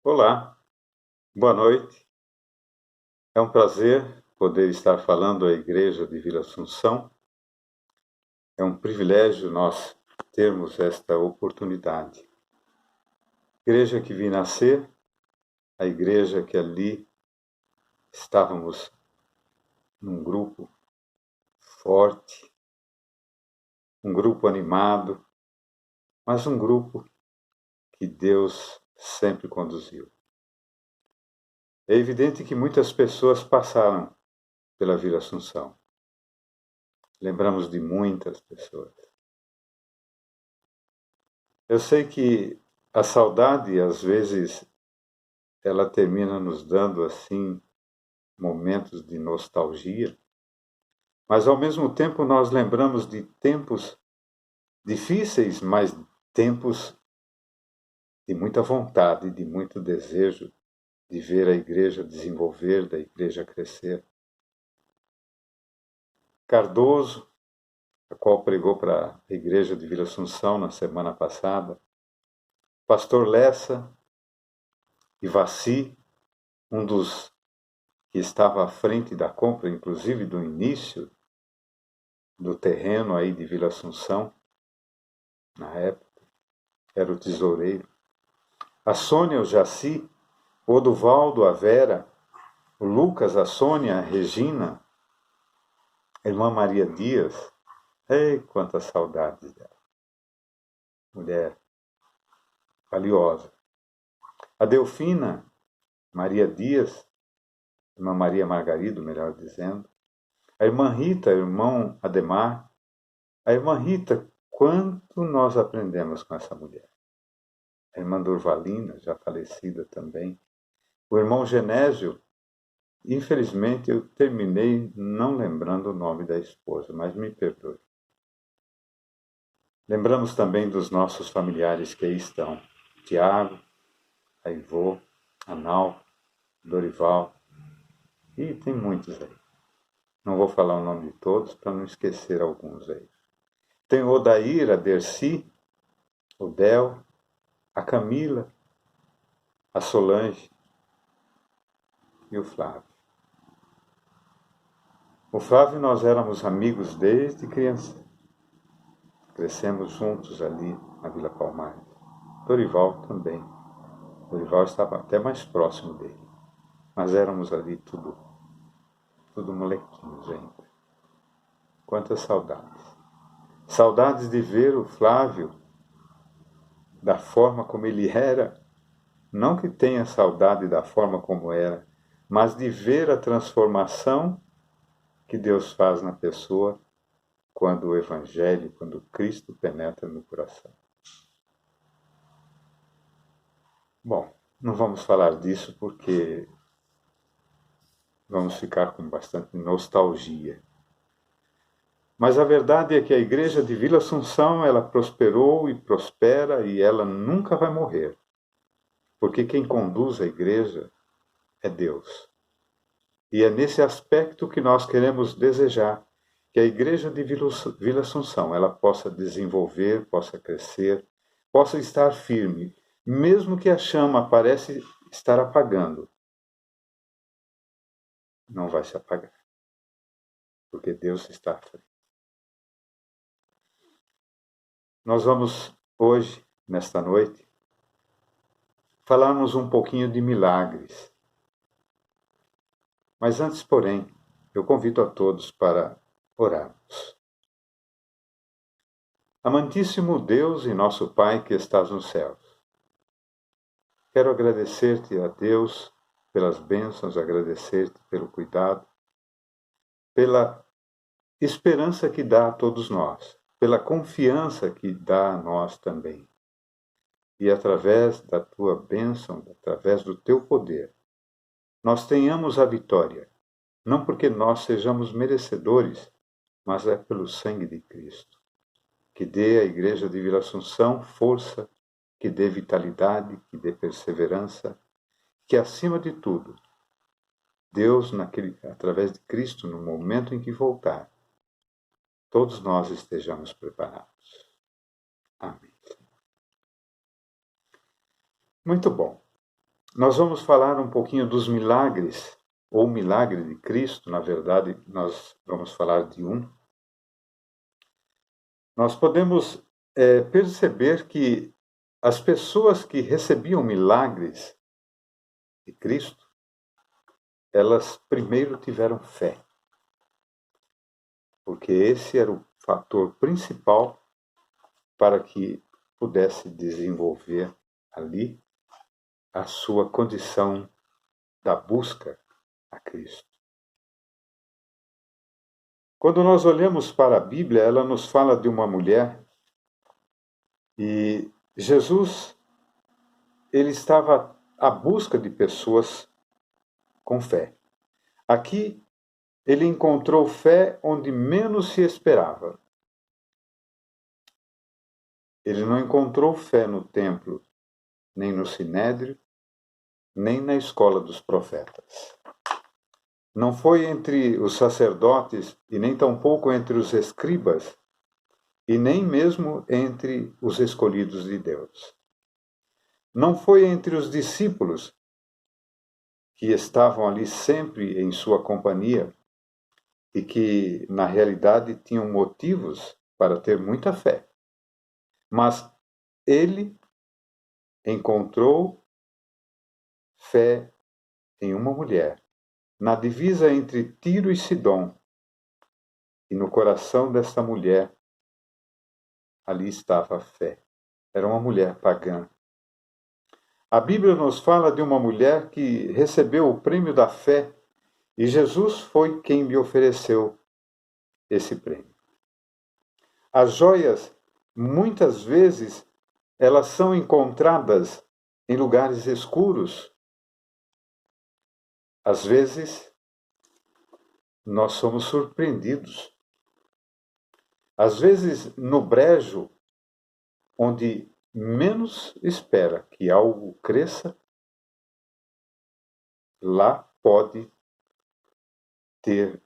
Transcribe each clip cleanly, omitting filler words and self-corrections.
Olá, boa noite. É um prazer poder estar falando à Igreja de Vila Assunção. É um privilégio nós termos esta oportunidade. Igreja que vi nascer, a igreja que ali estávamos num grupo forte, um grupo animado, mas um grupo que Deus sempre conduziu. É evidente que muitas pessoas passaram pela Vila Assunção. Lembramos de muitas pessoas. Eu sei que a saudade, às vezes, ela termina nos dando, assim, momentos de nostalgia, mas, ao mesmo tempo, nós lembramos de tempos difíceis, mas tempos de muita vontade, de muito desejo de ver a igreja desenvolver, da igreja crescer. Cardoso, a qual pregou para a igreja de Vila Assunção na semana passada, Pastor Lessa e Vaci, um dos que estava à frente da compra, inclusive do início do terreno aí de Vila Assunção, na época, era o tesoureiro. A Sônia, o Jaci, o Oduvaldo, a Vera, o Lucas, a Sônia, a Regina, a irmã Maria Dias. Ei, quantas saudades dela. Mulher valiosa. A Delfina, Maria Dias, irmã Maria Margarido, melhor dizendo. A irmã Rita, irmão Ademar. A irmã Rita, quanto nós aprendemos com essa mulher. A irmã Durvalina, já falecida também. O irmão Genésio, infelizmente eu terminei não lembrando o nome da esposa, mas me perdoe. Lembramos também dos nossos familiares que aí estão. Tiago, a Ivô, a Nau, Dorival, e tem muitos aí. Não vou falar o nome de todos para não esquecer alguns aí. Tem o Odair, a Dercy, o Del, a Camila, a Solange e o Flávio. O Flávio nós éramos amigos desde criança. Crescemos juntos ali na Vila Palmares. Dorival também. Dorival estava até mais próximo dele. Mas éramos ali tudo molequinhos ainda. Quantas saudades. Saudades de ver o Flávio da forma como ele era. Não que tenha saudade da forma como era, mas de ver a transformação que Deus faz na pessoa quando o Evangelho, quando Cristo penetra no coração. Bom, não vamos falar disso porque vamos ficar com bastante nostalgia. Mas a verdade é que a igreja de Vila Assunção, ela prosperou e prospera e ela nunca vai morrer. Porque quem conduz a igreja é Deus. E é nesse aspecto que nós queremos desejar que a igreja de Vila Assunção ela possa desenvolver, possa crescer, possa estar firme, mesmo que a chama parece estar apagando. Não vai se apagar, porque Deus está à frente. Nós vamos hoje, nesta noite, falarmos um pouquinho de milagres. Mas antes, porém, eu convido a todos para orarmos. Amantíssimo Deus e nosso Pai que estás nos céus, quero agradecer-te a Deus pelas bênçãos, agradecer-te pelo cuidado, pela esperança que dá a todos nós, pela confiança que dá a nós também. E através da tua bênção, através do teu poder, nós tenhamos a vitória, não porque nós sejamos merecedores, mas é pelo sangue de Cristo, que dê à Igreja de Vila Assunção força, que dê vitalidade, que dê perseverança, que acima de tudo, Deus, através de Cristo, no momento em que voltar, todos nós estejamos preparados. Amém. Muito bom. nós vamos falar um pouquinho dos milagres, ou milagre de Cristo, na verdade, nós vamos falar de um. Nós podemos perceber que as pessoas que recebiam milagres de Cristo, elas primeiro tiveram fé, porque esse era o fator principal para que pudesse desenvolver ali a sua condição da busca a Cristo. Quando nós olhamos para a Bíblia, ela nos fala de uma mulher e Jesus, ele estava à busca de pessoas com fé. Aqui, ele encontrou fé onde menos se esperava. Ele não encontrou fé no templo, nem no sinédrio, nem na escola dos profetas. Não foi entre os sacerdotes e nem tampouco entre os escribas e nem mesmo entre os escolhidos de Deus. Não foi entre os discípulos que estavam ali sempre em sua companhia e que, na realidade, tinham motivos para ter muita fé. Mas ele encontrou fé em uma mulher, na divisa entre Tiro e Sidom. E no coração dessa mulher, ali estava a fé. Era uma mulher pagã. A Bíblia nos fala de uma mulher que recebeu o prêmio da fé e Jesus foi quem lhe ofereceu esse prêmio. As joias, muitas vezes, elas são encontradas em lugares escuros. Às vezes, nós somos surpreendidos. Às vezes, no brejo, onde menos espera que algo cresça, lá pode ter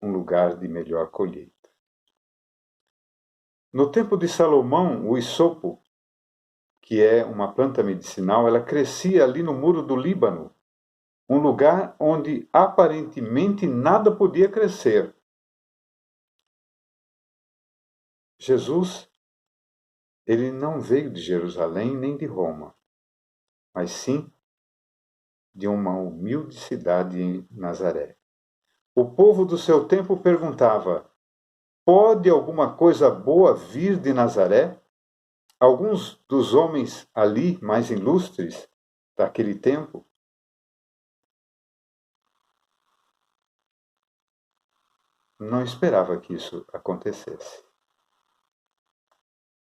um lugar de melhor colheita. No tempo de Salomão, o hisopo, que é uma planta medicinal, ela crescia ali no muro do Líbano, um lugar onde aparentemente nada podia crescer. Jesus, ele não veio de Jerusalém nem de Roma, mas sim de uma humilde cidade em Nazaré. O povo do seu tempo perguntava: pode alguma coisa boa vir de Nazaré? Alguns dos homens ali, mais ilustres daquele tempo, não esperava que isso acontecesse.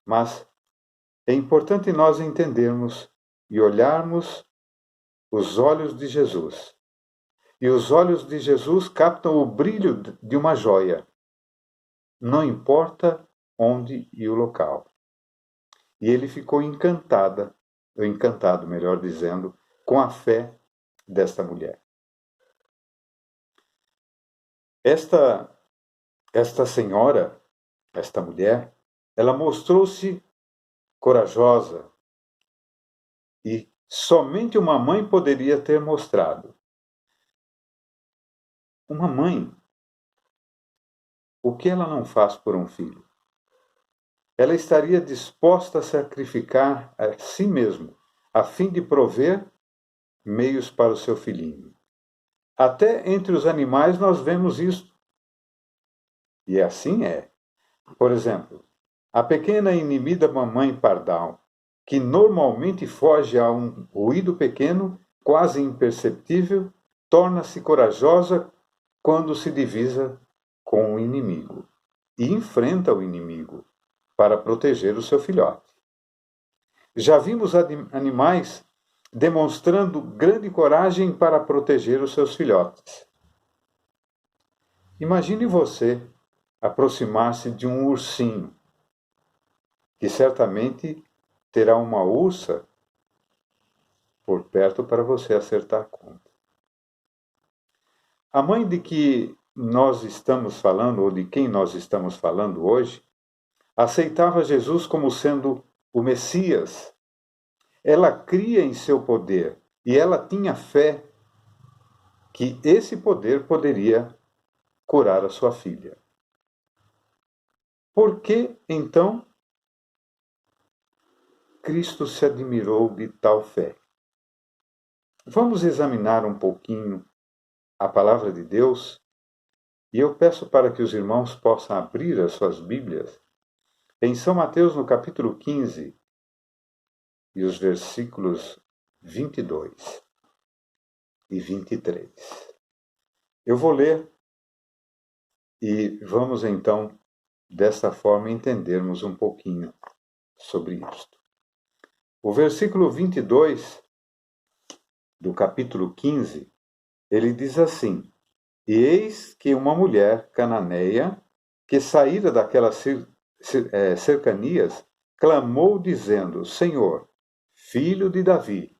Mas é importante nós entendermos e olharmos os olhos de Jesus. E os olhos de Jesus captam o brilho de uma joia, não importa onde e o local. E ele ficou encantado, melhor dizendo, com a fé desta mulher. Esta senhora, esta mulher, ela mostrou-se corajosa e somente uma mãe poderia ter mostrado. Uma mãe, o que ela não faz por um filho? Ela estaria disposta a sacrificar a si mesma, a fim de prover meios para o seu filhinho. Até entre os animais nós vemos isso. E assim é. Por exemplo, a pequena e inimida mamãe pardal, que normalmente foge a um ruído pequeno, quase imperceptível, torna-se corajosa quando se divisa com o inimigo e enfrenta o inimigo para proteger o seu filhote. Já vimos animais demonstrando grande coragem para proteger os seus filhotes. Imagine você aproximar-se de um ursinho, que certamente terá uma ursa por perto para você acertar a conta. A mãe de que nós estamos falando, ou de quem nós estamos falando hoje, aceitava Jesus como sendo o Messias Ela cria em seu poder e ela tinha fé que esse poder poderia curar a sua filha. Por que, então, Cristo se admirou de tal fé? Vamos examinar um pouquinho a palavra de Deus e eu peço para que os irmãos possam abrir as suas Bíblias em São Mateus, no capítulo 15, e os versículos 22 e 23. Eu vou ler e vamos então, desta forma, entendermos um pouquinho sobre isto. O versículo 22 do capítulo 15, ele diz assim: E eis que uma mulher cananeia, que saíra daquelas cercanias, clamou dizendo: Senhor, filho de Davi,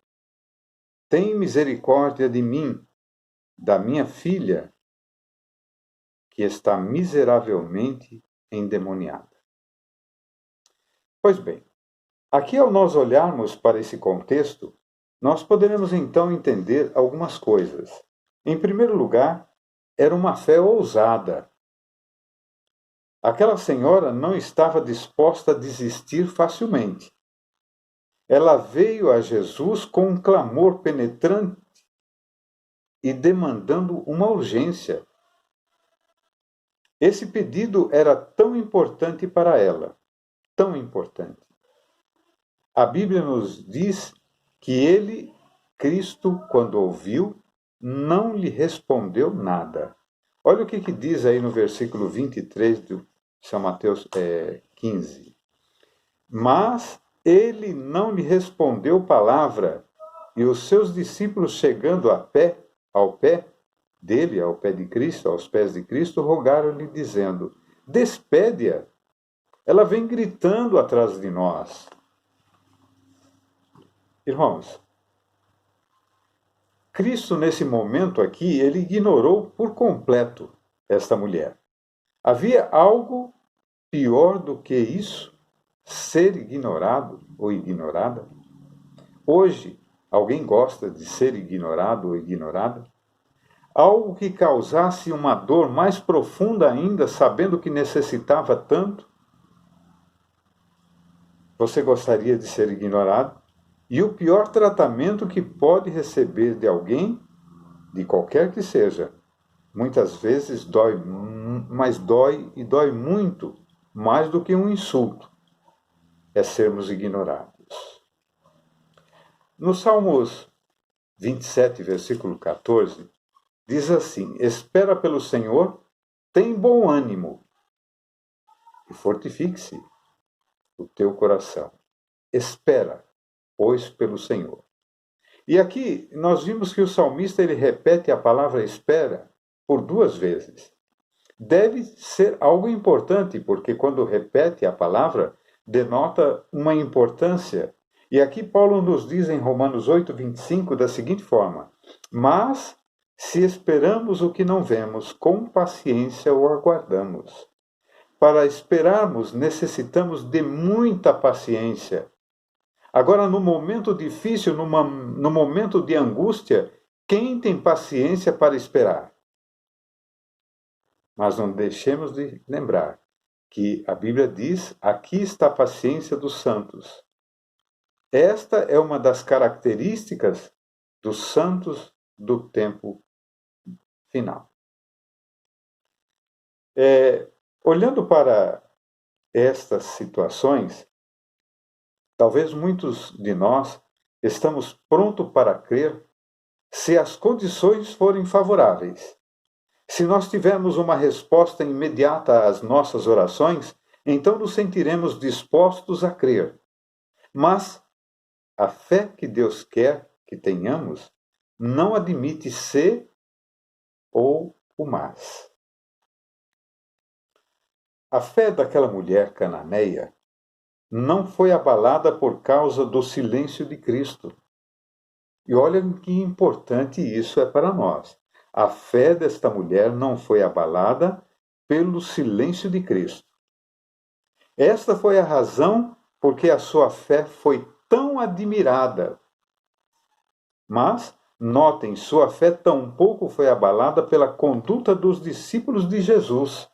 tem misericórdia de mim, da minha filha, que está miseravelmente endemoniada. Pois bem, aqui ao nós olharmos para esse contexto, nós poderemos então entender algumas coisas. Em primeiro lugar, era uma fé ousada. Aquela senhora não estava disposta a desistir facilmente. Ela veio a Jesus com um clamor penetrante e demandando uma urgência. Esse pedido era tão importante para ela, tão importante. A Bíblia nos diz que ele, Cristo, quando ouviu, não lhe respondeu nada. Olha o que diz aí no versículo 23 de São Mateus 15. Mas ele não lhe respondeu palavra, e os seus discípulos, chegando ao pé dele, ao pé de Cristo, aos pés de Cristo, rogaram-lhe, dizendo: Despede-a, ela vem gritando atrás de nós. Irmãos, Cristo, nesse momento aqui, ele ignorou por completo esta mulher. Havia algo pior do que isso? Ser ignorado ou ignorada? Hoje, alguém gosta de ser ignorado ou ignorada? Algo que causasse uma dor mais profunda ainda, sabendo que necessitava tanto? Você gostaria de ser ignorado? E o pior tratamento que pode receber de alguém, de qualquer que seja, muitas vezes dói, mas dói e dói muito, mais do que um insulto, é sermos ignorados. No Salmos 27, versículo 14, diz assim: Espera pelo Senhor, tem bom ânimo e fortifique-se o teu coração. Espera, pois, pelo Senhor. E aqui nós vimos que o salmista ele repete a palavra espera por 2 vezes. Deve ser algo importante, porque quando repete a palavra, denota uma importância. E aqui Paulo nos diz em Romanos 8, 25, da seguinte forma: Mas, se esperamos o que não vemos, com paciência o aguardamos. Para esperarmos, necessitamos de muita paciência. Agora, no momento difícil, no momento de angústia, quem tem paciência para esperar? Mas não deixemos de lembrar que a Bíblia diz: aqui está a paciência dos santos. Esta é uma das características dos santos do tempo final. Olhando para estas situações, talvez muitos de nós estamos prontos para crer se as condições forem favoráveis. Se nós tivermos uma resposta imediata às nossas orações, então nos sentiremos dispostos a crer. Mas a fé que Deus quer que tenhamos não admite se ou o mas. A fé daquela mulher cananeia não foi abalada por causa do silêncio de Cristo. E olha que importante isso é para nós. A fé desta mulher não foi abalada pelo silêncio de Cristo. Esta foi a razão porque a sua fé foi tão admirada. Mas, notem, sua fé tampouco foi abalada pela conduta dos discípulos de Jesus.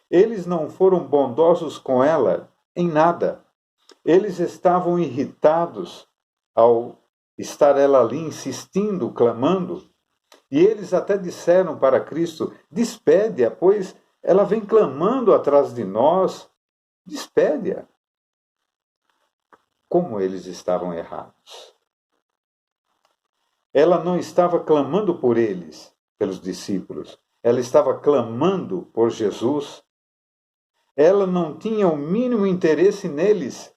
Eles não foram bondosos com ela em nada. Eles estavam irritados ao estar ela ali insistindo, clamando. E eles até disseram para Cristo: despede-a, pois ela vem clamando atrás de nós. Despede-a. Como eles estavam errados. Ela não estava clamando por eles, pelos discípulos. Ela estava clamando por Jesus. Ela não tinha o mínimo interesse neles,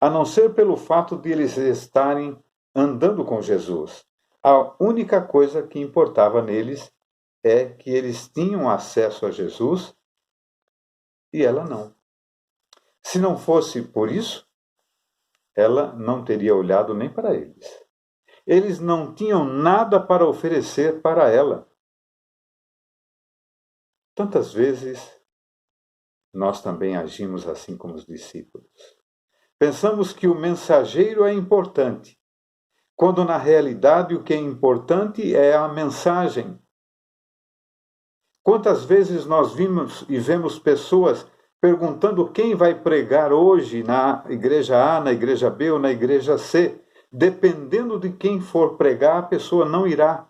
a não ser pelo fato de eles estarem andando com Jesus. A única coisa que importava neles é que eles tinham acesso a Jesus e ela não. Se não fosse por isso, ela não teria olhado nem para eles. Eles não tinham nada para oferecer para ela. Tantas vezes nós também agimos assim como os discípulos. Pensamos que o mensageiro é importante, quando na realidade o que é importante é a mensagem. Quantas vezes nós vimos e vemos pessoas perguntando quem vai pregar hoje na igreja A, na igreja B ou na igreja C. Dependendo de quem for pregar, a pessoa não irá.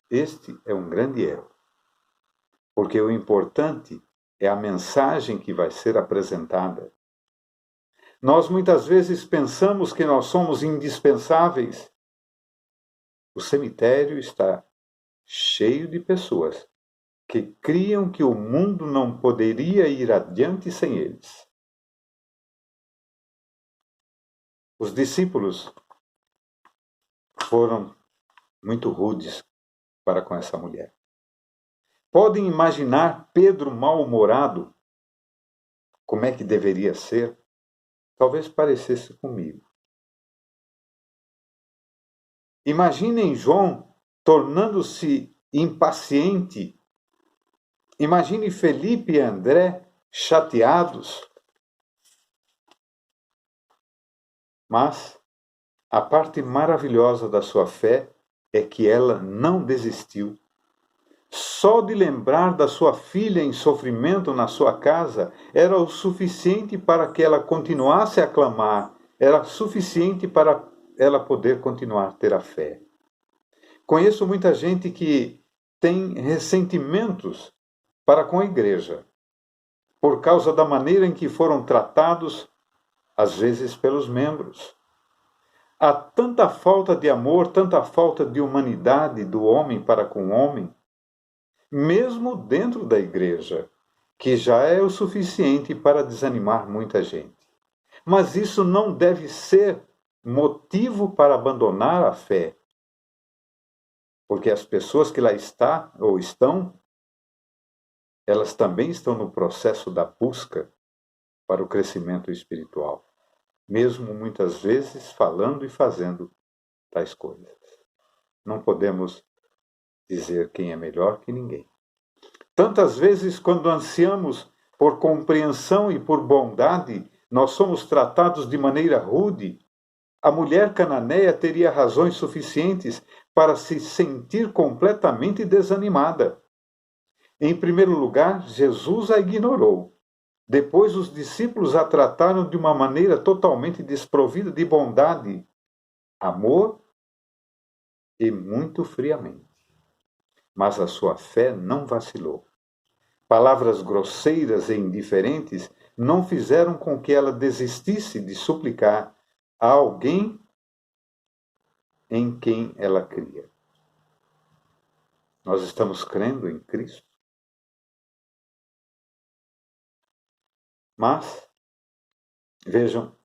Este é um grande erro, porque o importante é a mensagem que vai ser apresentada. Nós muitas vezes pensamos que nós somos indispensáveis. O cemitério está cheio de pessoas que criam que o mundo não poderia ir adiante sem eles. Os discípulos foram muito rudes para com essa mulher. Podem imaginar Pedro mal-humorado? Como é que deveria ser? Talvez parecesse comigo. Imaginem João tornando-se impaciente. Imagine Felipe e André chateados. Mas a parte maravilhosa da sua fé é que ela não desistiu. Só de lembrar da sua filha em sofrimento na sua casa era o suficiente para que ela continuasse a clamar, era suficiente para ela poder continuar a ter a fé. Conheço muita gente que tem ressentimentos para com a igreja, por causa da maneira em que foram tratados, às vezes pelos membros. Há tanta falta de amor, tanta falta de humanidade do homem para com o homem, mesmo dentro da igreja, que já é o suficiente para desanimar muita gente. Mas isso não deve ser motivo para abandonar a fé, porque as pessoas que lá estão, elas também estão no processo da busca para o crescimento espiritual, mesmo muitas vezes falando e fazendo tais coisas. Não podemos dizer quem é melhor que ninguém. Tantas vezes, quando ansiamos por compreensão e por bondade, nós somos tratados de maneira rude. A mulher cananeia teria razões suficientes para se sentir completamente desanimada. Em primeiro lugar, Jesus a ignorou. Depois, os discípulos a trataram de uma maneira totalmente desprovida de bondade, amor e muito friamente. Mas a sua fé não vacilou. Palavras grosseiras e indiferentes não fizeram com que ela desistisse de suplicar a alguém em quem ela cria. Nós estamos crendo em Cristo. Mas, vejam,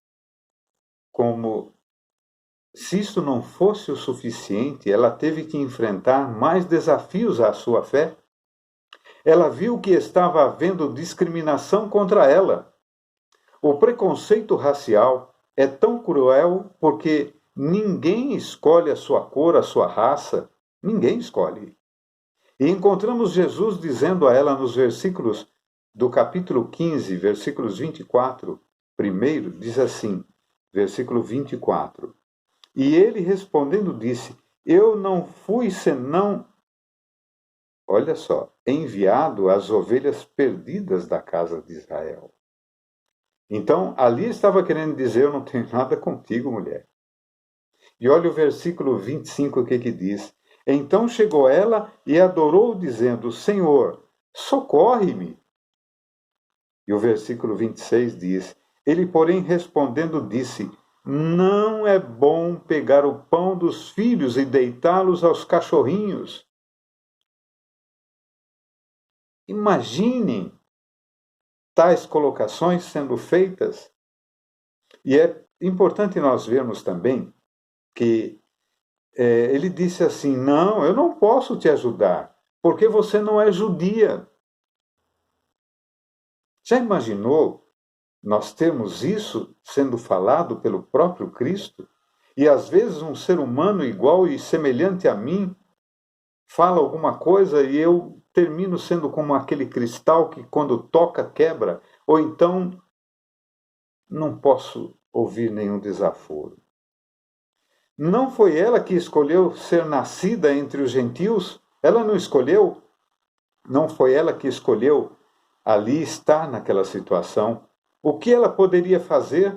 como se isso não fosse o suficiente, ela teve que enfrentar mais desafios à sua fé. Ela viu que estava havendo discriminação contra ela. O preconceito racial é tão cruel porque ninguém escolhe a sua cor, a sua raça. Ninguém escolhe. E encontramos Jesus dizendo a ela nos versículos do capítulo 15, versículos 24, primeiro, diz assim, versículo 24. E ele respondendo disse, eu não fui senão, olha só, enviado às ovelhas perdidas da casa de Israel. Então, ali estava querendo dizer, eu não tenho nada contigo, mulher. E olha o versículo 25, o que diz. Então chegou ela e adorou, dizendo, Senhor, socorre-me. E o versículo 26 diz, ele, porém, respondendo, disse, não é bom pegar o pão dos filhos e deitá-los aos cachorrinhos. Imaginem tais colocações sendo feitas. E é importante nós vermos também que ele disse assim, não, eu não posso te ajudar, porque você não é judia. Já imaginou nós temos isso sendo falado pelo próprio Cristo? E às vezes um ser humano igual e semelhante a mim fala alguma coisa e eu termino sendo como aquele cristal que quando toca quebra, ou então não posso ouvir nenhum desaforo. Não foi ela que escolheu ser nascida entre os gentios? Ela não escolheu? Não foi ela que escolheu ali estar naquela situação? O que ela poderia fazer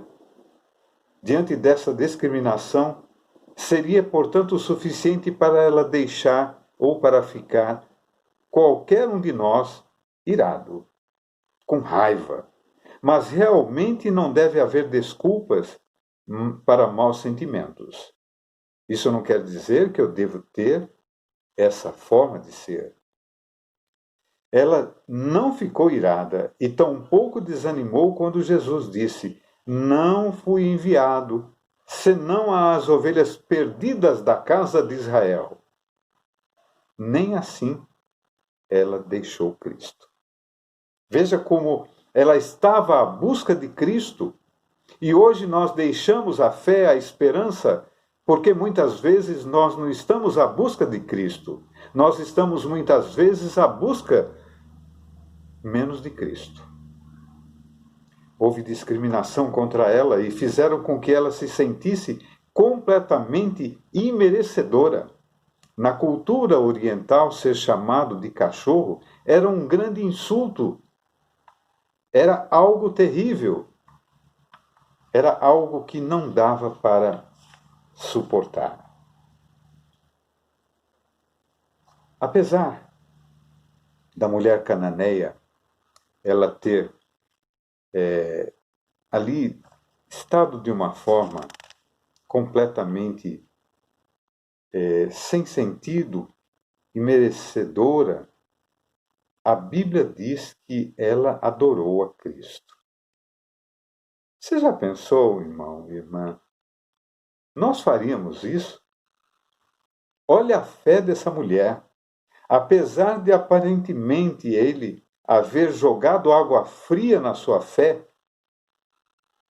diante dessa discriminação seria, portanto, o suficiente para ela deixar ou para ficar qualquer um de nós irado, com raiva. Mas realmente não deve haver desculpas para maus sentimentos. Isso não quer dizer que eu devo ter essa forma de ser. Ela não ficou irada e tampouco desanimou quando Jesus disse, não fui enviado, senão às ovelhas perdidas da casa de Israel. Nem assim ela deixou Cristo. Veja como ela estava à busca de Cristo e hoje nós deixamos a fé, a esperança, porque muitas vezes nós não estamos à busca de Cristo. Nós estamos muitas vezes à busca menos de Cristo. Houve discriminação contra ela e fizeram com que ela se sentisse completamente imerecedora. Na cultura oriental, ser chamado de cachorro era um grande insulto. Era algo terrível. Era algo que não dava para suportar. Apesar da mulher cananeia ela ter ali estado de uma forma completamente sem sentido e merecedora, a Bíblia diz que ela adorou a Cristo. Você já pensou, irmão e irmã? Nós faríamos isso? Olha a fé dessa mulher. Apesar de aparentemente ele haver jogado água fria na sua fé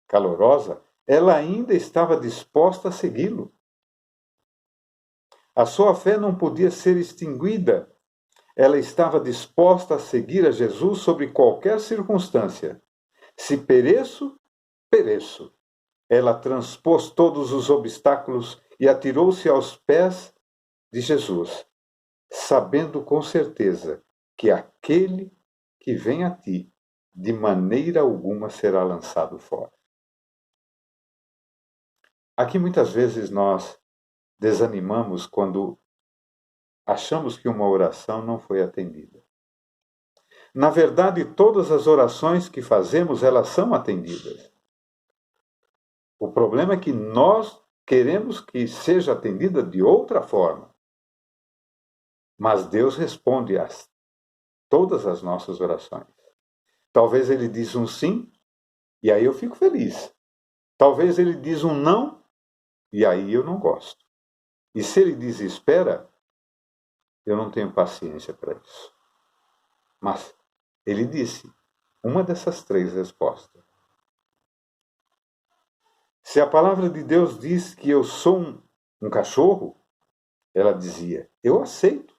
calorosa, ela ainda estava disposta a segui-lo. A sua fé não podia ser extinguida. Ela estava disposta a seguir a Jesus sobre qualquer circunstância. Se pereço, pereço. Ela transpôs todos os obstáculos e atirou-se aos pés de Jesus, sabendo com certeza que aquele que vem a ti, de maneira alguma será lançado fora. Aqui muitas vezes nós desanimamos quando achamos que uma oração não foi atendida. Na verdade, todas as orações que fazemos, elas são atendidas. O problema é que nós queremos que seja atendida de outra forma. Mas Deus responde a todas as nossas orações. Talvez Ele diz um sim, e aí eu fico feliz. Talvez Ele diz um não, e aí eu não gosto. E se Ele diz espera, eu não tenho paciência para isso. Mas Ele disse uma dessas três respostas. Se a palavra de Deus diz que eu sou um cachorro, ela dizia, eu aceito.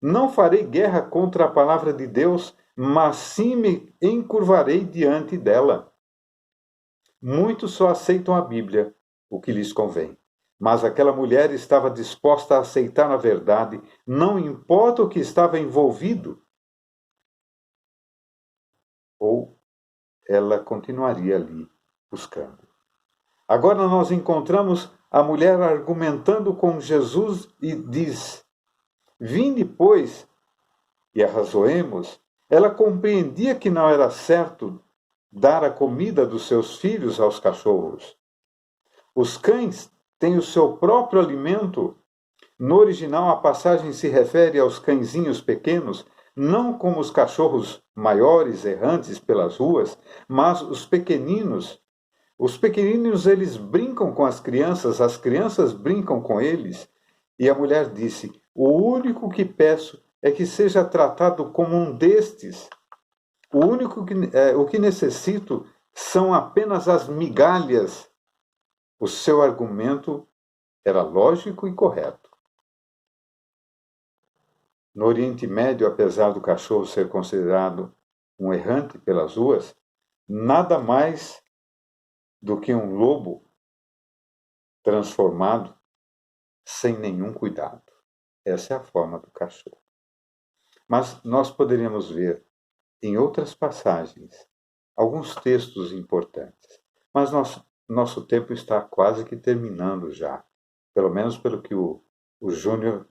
Não farei guerra contra a palavra de Deus, mas sim me encurvarei diante dela. Muitos só aceitam a Bíblia, o que lhes convém. Mas aquela mulher estava disposta a aceitar a verdade, não importa o que estava envolvido. Ou ela continuaria ali, buscando. Agora nós encontramos a mulher argumentando com Jesus e diz: Vinde, pois, e arrazoemos. Ela compreendia que não era certo dar a comida dos seus filhos aos cachorros. Os cães têm o seu próprio alimento. No original, a passagem se refere aos cãezinhos pequenos, não como os cachorros maiores errantes pelas ruas, mas os pequeninos. Os pequeninos, eles brincam com as crianças brincam com eles. E a mulher disse: O único que peço é que seja tratado como um destes. O que necessito são apenas as migalhas. O seu argumento era lógico e correto. No Oriente Médio, apesar do cachorro ser considerado um errante pelas ruas, nada mais do que um lobo transformado sem nenhum cuidado. Essa é a forma do cachorro. Mas nós poderíamos ver em outras passagens alguns textos importantes. Mas nosso tempo está quase que terminando já. Pelo menos pelo que o Júnior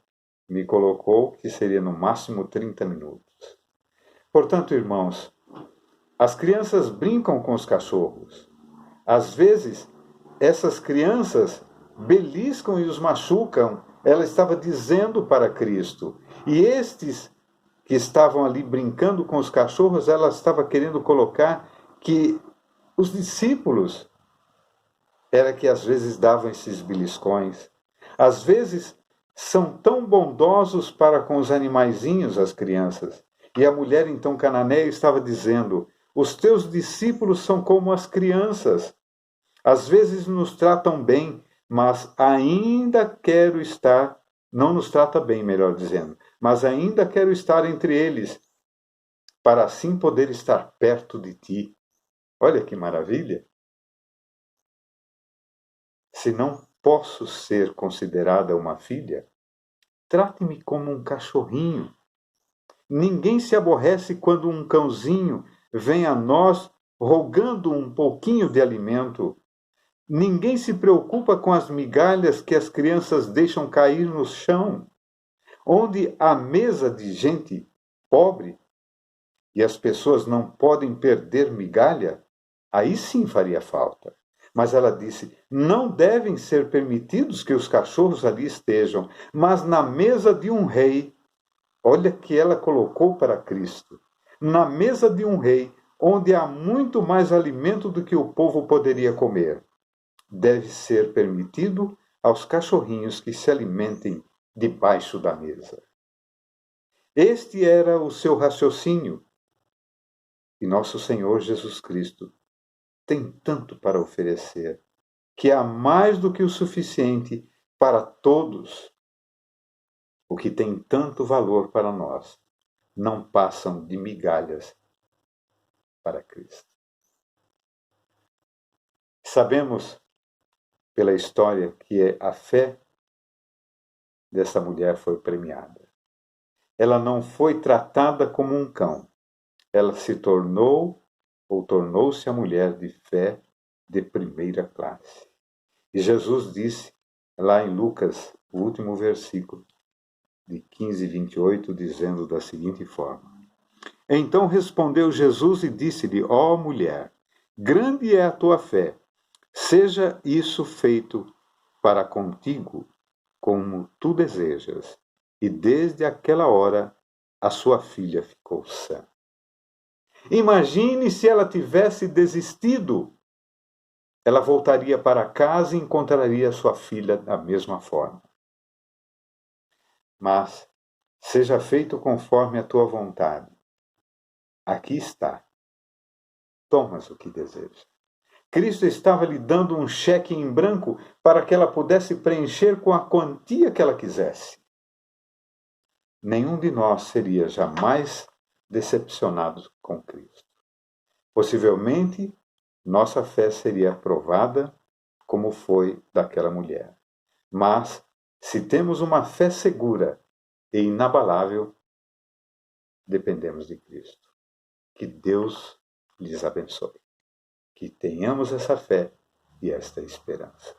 me colocou, que seria no máximo 30 minutos. Portanto, irmãos, as crianças brincam com os cachorros. Às vezes, essas crianças beliscam e os machucam. Ela estava dizendo para Cristo. E estes que estavam ali brincando com os cachorros, ela estava querendo colocar que os discípulos era que às vezes davam esses beliscões. Às vezes são tão bondosos para com os animaizinhos, as crianças. E a mulher então cananeia estava dizendo: os teus discípulos são como as crianças. Às vezes nos tratam bem, mas ainda quero estar, não nos trata bem, melhor dizendo, mas ainda quero estar entre eles, para assim poder estar perto de ti. Olha que maravilha! Se não posso ser considerada uma filha, trate-me como um cachorrinho. Ninguém se aborrece quando um cãozinho vem a nós rogando um pouquinho de alimento. Ninguém se preocupa com as migalhas que as crianças deixam cair no chão. Onde há mesa de gente pobre e as pessoas não podem perder migalha, aí sim faria falta. Mas ela disse: não devem ser permitidos que os cachorros ali estejam, mas na mesa de um rei. Olha que ela colocou para Cristo. Na mesa de um rei, onde há muito mais alimento do que o povo poderia comer, deve ser permitido aos cachorrinhos que se alimentem debaixo da mesa. Este era o seu raciocínio. E nosso Senhor Jesus Cristo tem tanto para oferecer, que há mais do que o suficiente para todos. O que tem tanto valor para nós não passam de migalhas para Cristo. Sabemos pela história que a fé dessa mulher foi premiada. Ela não foi tratada como um cão. Ela se tornou-se a mulher de fé de primeira classe. E Jesus disse, lá em Lucas, o último versículo, de 15 e 28, dizendo da seguinte forma: Então respondeu Jesus e disse-lhe: Ó mulher, grande é a tua fé, seja isso feito para contigo como tu desejas. E desde aquela hora a sua filha ficou sã. Imagine se ela tivesse desistido. Ela voltaria para casa e encontraria sua filha da mesma forma. Mas seja feito conforme a tua vontade. Aqui está. Tomas o que deseja. Cristo estava lhe dando um cheque em branco para que ela pudesse preencher com a quantia que ela quisesse. Nenhum de nós seria jamais decepcionados com Cristo. Possivelmente, nossa fé seria aprovada como foi daquela mulher. Mas, se temos uma fé segura e inabalável, dependemos de Cristo. Que Deus lhes abençoe. Que tenhamos essa fé e esta esperança.